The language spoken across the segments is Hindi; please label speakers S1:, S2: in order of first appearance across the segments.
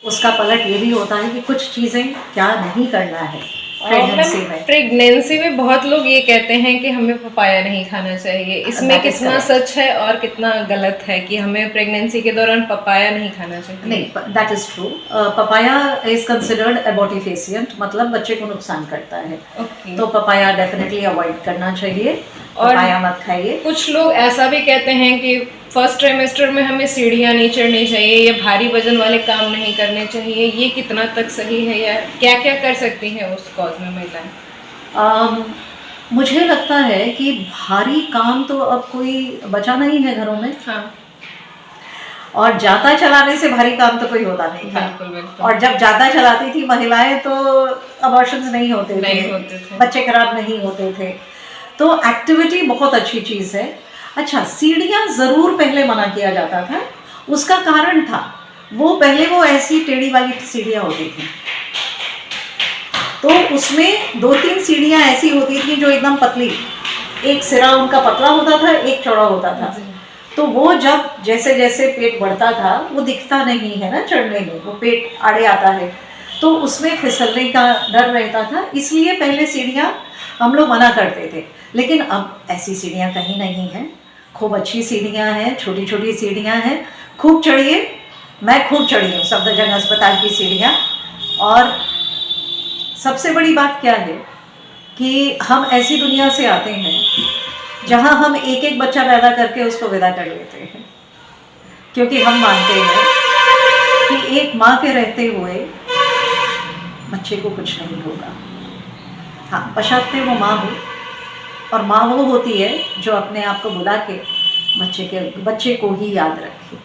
S1: उसका पलट ये भी होता है कि कुछ चीज़ें क्या नहीं करना है प्रेगनेंसी में।
S2: प्रेगनेंसी में बहुत लोग ये कहते हैं कि हमें पपाया नहीं खाना चाहिए, इसमें
S1: That is
S2: कितना
S1: correct.
S2: सच है और कितना गलत है कि हमें प्रेगनेंसी के दौरान पपाया नहीं खाना चाहिए?
S1: नहीं, that is true. Papaya is considered abortifacient, मतलब बच्चे को नुकसान करता है।
S2: ओके।
S1: तो पपाया डेफिनेटली अवॉइड करना चाहिए,
S2: और
S1: पपाया मत खाइए।
S2: कुछ लोग ऐसा भी कहते हैं कि फर्स्ट ट्राइमेस्टर में हमें सीढ़ियाँ नहीं चढ़नी चाहिए या भारी वजन वाले काम नहीं करने चाहिए, ये कितना तक सही है या क्या क्या कर सकती हैं उस कॉज में महिलाएं?
S1: मुझे लगता है कि भारी काम तो अब कोई बचा नहीं है घरों में।
S2: हाँ,
S1: और जाता चलाने से भारी काम तो कोई होता नहीं था।
S2: बिल्कुल बिल्कुल।
S1: और जब जाता चलाती थी महिलाएं तो अबॉर्शंस नहीं होते थे, बच्चे खराब नहीं होते थे। तो एक्टिविटी बहुत अच्छी चीज़ है। अच्छा, सीढ़ियाँ ज़रूर पहले मना किया जाता था, उसका कारण था पहले वो ऐसी टेढ़ी वाली सीढ़ियाँ होती थी, तो उसमें 2-3 सीढ़ियाँ ऐसी होती थी जो एकदम पतली, एक सिरा उनका पतला होता था, एक चौड़ा होता था। तो वो जब जैसे जैसे पेट बढ़ता था वो दिखता नहीं है ना चढ़ने में, वो पेट आड़े आता है, तो उसमें फिसलने का डर रहता था, इसलिए पहले सीढ़ियाँ हम लोग मना करते थे। लेकिन अब ऐसी सीढ़ियाँ कहीं नहीं हैं, खूब अच्छी सीढ़ियाँ हैं, छोटी छोटी सीढ़ियाँ हैं, खूब चढ़िए। मैं खूब चढ़ी हूँ सफदरजंग अस्पताल की सीढ़ियाँ। और सबसे बड़ी बात क्या है कि हम ऐसी दुनिया से आते हैं जहाँ हम एक एक बच्चा पैदा करके उसको विदा कर लेते हैं, क्योंकि हम मानते हैं कि एक माँ के रहते हुए बच्चे को कुछ नहीं होगा। हाँ, बशर्ते वो माँ हो, और माँ वो होती है जो अपने आप को बुला के बच्चे को ही याद रखे।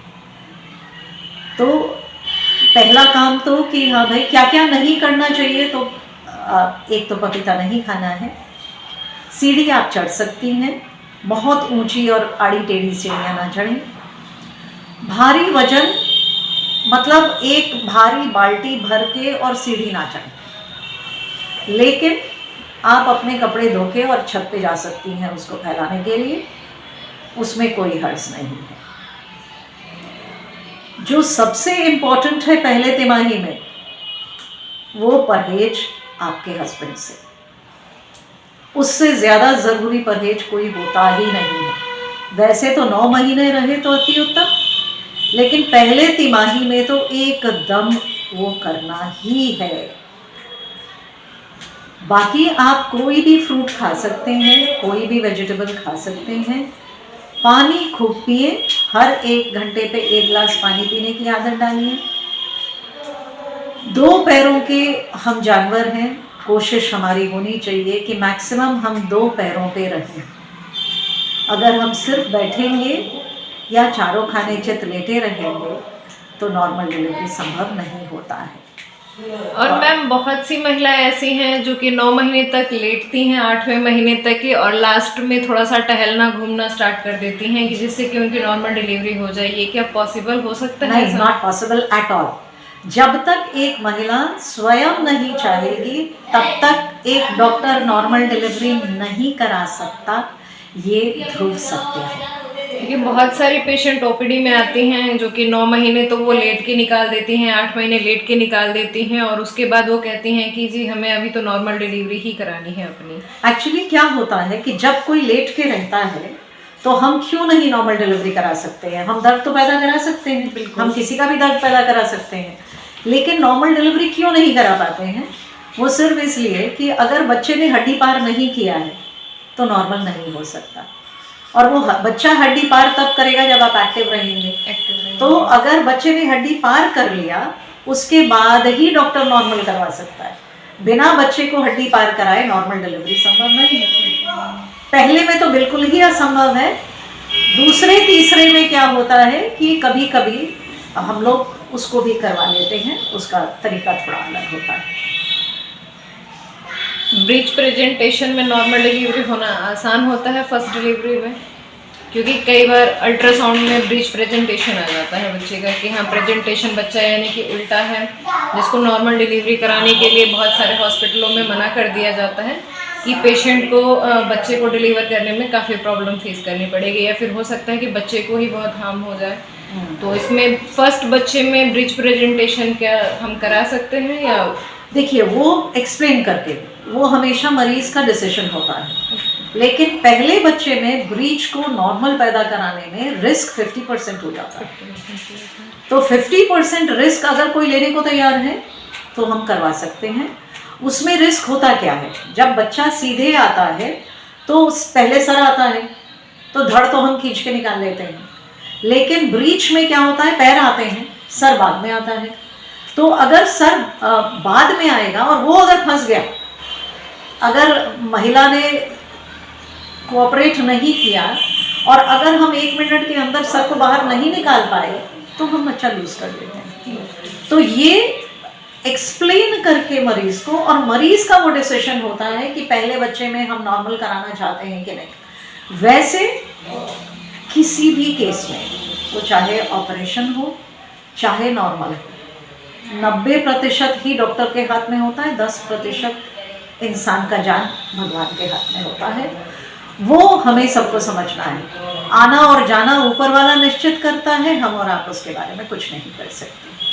S1: तो पहला काम तो कि हाँ भाई क्या क्या नहीं करना चाहिए, तो एक तो पपीता नहीं खाना है। सीढ़ी आप चढ़ सकती हैं, बहुत ऊंची और आड़ी टेढ़ी सीढ़ियाँ ना चढ़ें। भारी वजन मतलब एक भारी बाल्टी भर के और सीढ़ी ना चढ़ें, लेकिन आप अपने कपड़े धो के और छत पे जा सकती हैं उसको फैलाने के लिए, उसमें कोई हर्ज नहीं है। जो सबसे इम्पोर्टेंट है पहले तिमाही में, वो परहेज आपके हस्बैंड से, उससे ज़्यादा ज़रूरी परहेज कोई होता ही नहीं है। वैसे तो 9 महीने रहे तो अति उत्तम, लेकिन पहले तिमाही में तो एकदम वो करना ही है। बाकी आप कोई भी फ्रूट खा सकते हैं, कोई भी वेजिटेबल खा सकते हैं। पानी खूब पिए, हर 1 घंटे पे 1 गिलास पानी पीने की आदत डालिए। 2 पैरों के हम जानवर हैं, कोशिश हमारी होनी चाहिए कि मैक्सिमम हम 2 पैरों पे रहें। अगर हम सिर्फ बैठेंगे या चारों खाने चित लेटे रहेंगे तो नॉर्मल डिलीवरी संभव नहीं होता है।
S2: और मैम बहुत सी महिलाएं ऐसी हैं जो कि 9 महीने तक लेटती हैं, 8वें महीने तक की, और लास्ट में थोड़ा सा टहलना घूमना स्टार्ट कर देती हैं कि जिससे कि उनकी नॉर्मल डिलीवरी हो जाए। ये क्या पॉसिबल हो सकता है?
S1: नहीं, नॉट पॉसिबल एट ऑल। जब तक एक महिला स्वयं नहीं चाहेगी तब तक एक डॉक्टर नॉर्मल डिलीवरी नहीं करा सकता, ये ध्रुव सत्य है।
S2: क्योंकि बहुत सारी पेशेंट ओपीडी में आती हैं जो कि 9 महीने तो वो लेट के निकाल देती हैं, 8 महीने लेट के निकाल देती हैं, और उसके बाद वो कहती हैं कि जी हमें अभी तो नॉर्मल डिलीवरी ही करानी है अपनी।
S1: एक्चुअली क्या होता है कि जब कोई लेट के रहता है तो हम क्यों नहीं नॉर्मल डिलीवरी करा सकते हैं? हम दर्द तो पैदा करा सकते हैं, बिल्कुल, हम किसी का भी दर्द पैदा करा सकते हैं, लेकिन नॉर्मल डिलीवरी क्यों नहीं करा पाते हैं? वो सिर्फ इसलिए कि अगर बच्चे ने हड्डी पार नहीं किया है तो नॉर्मल नहीं हो सकता। और वो बच्चा हड्डी पार तब करेगा जब आप एक्टिव रहेंगे। तो अगर बच्चे ने हड्डी पार कर लिया उसके बाद ही डॉक्टर नॉर्मल करवा सकता है। बिना बच्चे को हड्डी पार कराए नॉर्मल डिलीवरी संभव नहीं है। पहले में तो बिल्कुल ही असंभव है। दूसरे तीसरे में क्या होता है कि कभी कभी हम लोग उसको भी करवा लेते हैं, उसका तरीका थोड़ा अलग होता है।
S2: ब्रीच प्रेजेंटेशन में नॉर्मल डिलीवरी होना आसान होता है फर्स्ट डिलीवरी में? क्योंकि कई बार अल्ट्रासाउंड में ब्रीच प्रेजेंटेशन आ जाता है बच्चे का कि हाँ प्रेजेंटेशन बच्चा यानी कि उल्टा है, जिसको नॉर्मल डिलीवरी कराने के लिए बहुत सारे हॉस्पिटलों में मना कर दिया जाता है कि पेशेंट को बच्चे को डिलीवर करने में काफ़ी प्रॉब्लम फेस करनी पड़ेगी, या फिर हो सकता है कि बच्चे को ही बहुत हार्म हो जाए। तो इसमें फर्स्ट बच्चे में ब्रिज प्रेजेंटेशन क्या हम करा सकते हैं या?
S1: देखिए, वो एक्सप्लेन करके, वो हमेशा मरीज का डिसीजन होता है, लेकिन पहले बच्चे में ब्रीच को नॉर्मल पैदा कराने में रिस्क 50% हो जाता है। तो 50% रिस्क अगर कोई लेने को तैयार है तो हम करवा सकते हैं। उसमें रिस्क होता क्या है, जब बच्चा सीधे आता है तो पहले सर आता है तो धड़ तो हम खींच के निकाल लेते हैं, लेकिन ब्रीच में क्या होता है, पैर आते हैं, सर बाद में आता है। तो अगर सर बाद में आएगा और वो अगर फंस गया, अगर महिला ने कोऑपरेट नहीं किया और अगर हम 1 मिनट के अंदर सर को बाहर नहीं निकाल पाए तो हम बच्चा लूज कर देते हैं। तो ये एक्सप्लेन करके मरीज को, और मरीज का वो डिसीजन होता है कि पहले बच्चे में हम नॉर्मल कराना चाहते हैं कि नहीं। वैसे किसी भी केस में, वो चाहे ऑपरेशन हो चाहे नॉर्मल हो, 90% ही डॉक्टर के हाथ में होता है, 10% इंसान का जान भगवान के हाथ में होता है। वो हमें सबको समझना है। आना और जाना ऊपर वाला निश्चित करता है, हम और आप उसके बारे में कुछ नहीं कर सकते।